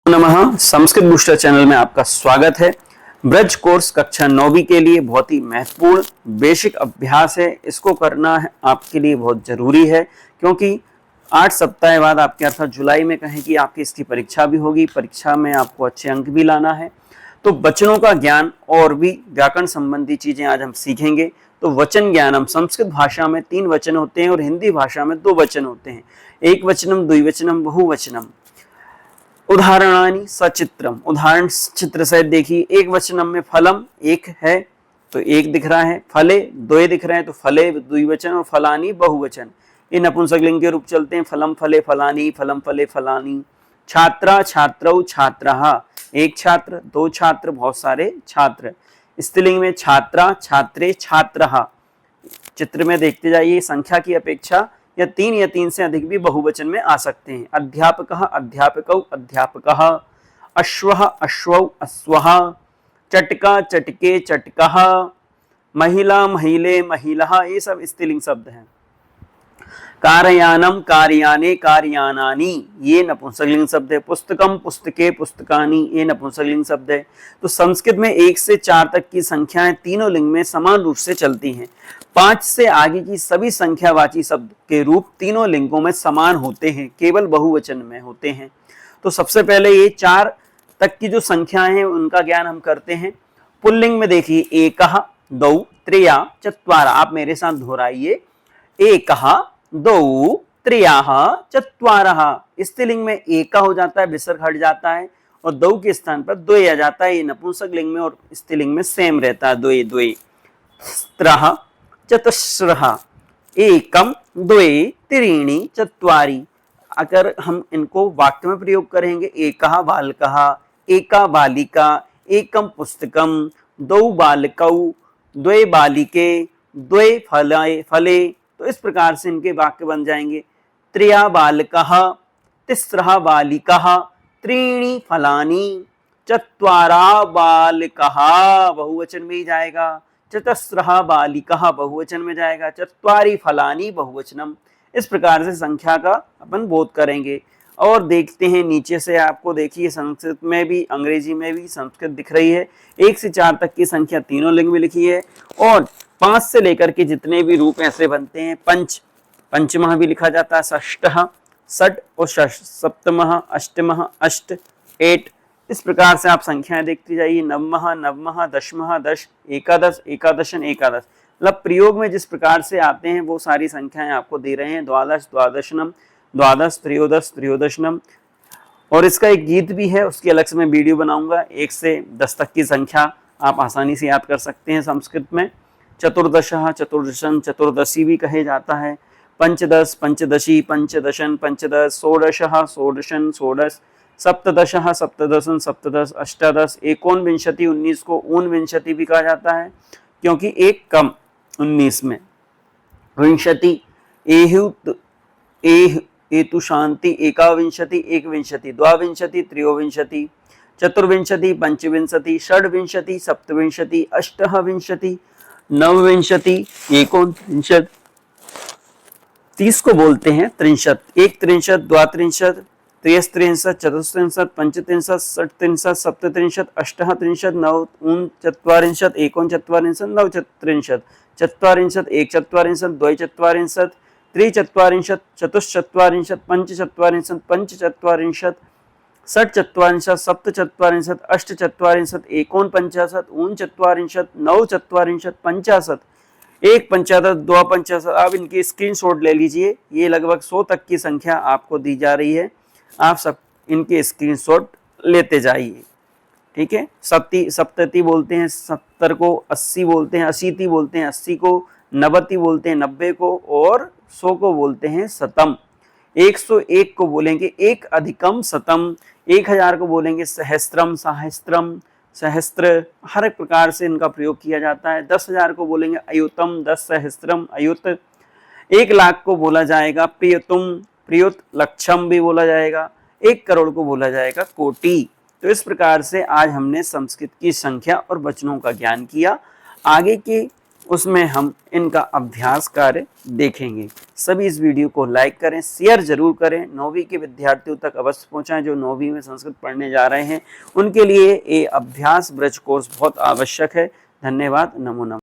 नमः। Sanskrit booster channel में आपका स्वागत है। ब्रज कोर्स कक्षा 9वीं के लिए बहुत ही महत्वपूर्ण बेसिक अभ्यास है। इसको करना है आपके लिए बहुत जरूरी है, क्योंकि 8 सप्ताह बाद आपके अर्थात जुलाई में कहें कि आपकी इसकी परीक्षा भी होगी। परीक्षा में आपको अच्छे अंक भी लाना है। तो वचनों का ज्ञान और भी व्याकरण संबंधी चीजें आज हम सीखेंगे। तो वचन ज्ञान, हम संस्कृत भाषा में 3 वचन होते हैं और हिंदी भाषा में 2 वचन होते हैं। एक वचनम, द्विवचनम, बहुवचनम। उदाहरणानि सचित्रम, उदाहरण चित्र सहित देखिए। एक वचनम में फलम एक है तो एक दिख रहा है, फले दो दिख रहे हैं तो फले द्विवचन और फलानी बहुवचन। ये नपुंसकलिंग के रूप चलते हैं। फलम फले फलानी, फलम फले फलानी। छात्रा छात्रौ छात्रः, एक छात्र, 2 छात्र, बहुत सारे छात्र। स्त्रीलिंग में छात्रा छात्रे छात्रः। चित्र में देखते जाइए, संख्या की अपेक्षा या 3 से अधिक भी बहुवचन में आ सकते हैं। अध्यापकः अध्यापकौ अध्यापकः, अश्वः अश्वौ अश्वः, चटका चटके चटकः, महिला महिले महिलः, ये सब स्त्रीलिंग शब्द हैं। कारयानम कार्याने कार्यानानि, ये नपुंसकलिंग शब्द है। पुस्तकम पुस्तके पुस्तकानि, ये नपुंसकलिंग शब्द है। तो संस्कृत में 1 से 4 तक की संख्याएं तीनों लिंग में समान रूप से चलती हैं। 5 से आगे की सभी संख्यावाची शब्द के रूप तीनों लिंगों में समान होते हैं, केवल बहुवचन में होते हैं। तो सबसे पहले ये 4 तक की जो संख्याएं हैं उनका ज्ञान हम करते हैं। पुल्लिंग में देखिए, एकः द्वौ त्रिया चत्वारः। आप मेरे साथ दोहराइए, एकः द्वौ त्रियाः चत्वारः। स्त्रीलिंग में एका हो जाता है, विसर्ग हट जाता है और दो के स्थान पर द्वे आ जाता है। ये नपुंसकलिंग में और स्त्रीलिंग में सेम रहता है, द्वे द्वे। स्त्रः चतुस्रः, एकम द्वे त्रीणि चत्वारि। अगर हम इनको वाक्य में प्रयोग करेंगे, एकः बालकः, एका बालिका, एकम पुस्तकम, द्वौ बालकौ, द्वे बालिके, द्वे फले फले। तो इस प्रकार से इनके वाक्य बन जाएंगे। त्रिया बालकः, तिस्रः बालिकः, त्रीणि फलानि, चत्वारा बालकः, बहुवचन में ही जाएगा। चतस्रः बालिकः, बहुवचन में जाएगा। चत्वारि फलानि, बहुवचनम। इस प्रकार से संख्या का अपन बोध करेंगे। और देखते हैं नीचे से, आपको देखिए संस्कृत में भी अंग्रेजी में भी संस्कृत दिख रही है। 1 से 4 तक की संख्या तीनों लिंग में लिखी है और 5 से लेकर के जितने भी रूप ऐसे बनते हैं। पंचमः भी लिखा जाता है, षष्ठः षट और सप्तमः, अष्टमः अष्ट, 8। इस प्रकार से आप संख्याएं देखती जाइए। नवमः नवमः, दशमः दश, एकादश एकादशन एकादश। मतलब प्रयोग में जिस प्रकार से आते हैं वो सारी संख्याएं आपको दे रहे हैं। द्वादश द्वादशनम, द्वादश त्रयोदश त्रयोदशनम। और इसका एक गीत भी है, उसकी अलग से मैं वीडियो बनाऊंगा। 1 से 10 तक की संख्या आप आसानी से याद कर सकते हैं संस्कृत में। चतुर्दशः चतुर्दशन, चतुर्दशी भी कहे जाता है। पंचदश पंचदशी, पंचदशन पंचदश, षोडशः षोडशन षोडश, सप्तदशः सप्तदशन सप्तदश, अष्टादश, एकोनविंशति 19 को ऊनविंशति भी कहा जाता है, क्योंकि एक कम 19 में। विंशति एतु शांति, एकाविंशति एकविंशति, द्वाविंशति त्रयोविंशति, चतुर्विंशति पंचविंशति, षड्विंशति सप्तविंशति, अष्टविंशति नवविंशति, एकोनत्रिंशत्। 30 को बोलते हैं त्रिंशत्। एक त्रिंशत्, द्वात्रिंशत्, त्रयस्त्रिंशत्, चतुस्त्रिंशत्, पंचत्रिंशत्, षट्त्रिंशत्, सप्तत्रिंशत्, अष्टत्रिंशत्, नवऊनचत्वारिंशत्, एकोनचत्वारिंशत्, नवचत्रिंशत्, चत्वारिंशत्, एकचत्वारिंशत्, द्वैचत्वारिंशत्, त्रिचत्वारिंशत्, चतुश्चत्वारिंशत्, पंचचत्वारिंशत्, पंचचत्वारिंशत्, षट्चत्वारिंशत्, सप्तचत्वारिंशत्, अष्टचत्वारिंशत्, एकोनपंचाशत्, ऊनचत्वारिंशत्, नवचत्वारिंशत्, पंचाशत्, एक पंचाशत, दो पंचाशत। आप इनकी स्क्रीनशॉट ले लीजिए। ये लगभग 100 तक की संख्या आपको दी जा रही है। आप सब इनके स्क्रीनशॉट लेते जाइए, ठीक है। सप्तति बोलते हैं 70 को, 80 बोलते हैं, अशीति बोलते हैं 80 को, 90 बोलते हैं 90 को, और 100 को बोलते हैं शतम। 101 को बोलेंगे एक अधिकम शतम, 1000 को बोलेंगे सहस्त्रम सहस्त्रम सहस्त्र। हर एक प्रकार से इनका प्रयोग किया जाता है। 10,000 को बोलेंगे अयुतम, 10 सहस्त्रम अयुत। 1 लाख को बोला जाएगा प्रियतुम, प्रियुत। लक्षम भी बोला जाएगा। 1 करोड़ को बोला जाएगा कोटि। तो इस प्रकार से आज हमने संस्कृत की संख्या और वचनों का ज्ञान किया। आगे के उसमें हम इनका अभ्यास कार्य देखेंगे। सभी इस वीडियो को लाइक करें, शेयर जरूर करें, 9वीं के विद्यार्थियों तक अवश्य पहुंचाएं जो 9वीं में संस्कृत पढ़ने जा रहे हैं। उनके लिए ये अभ्यास ब्रज कोर्स बहुत आवश्यक है। धन्यवाद। नमो नमः।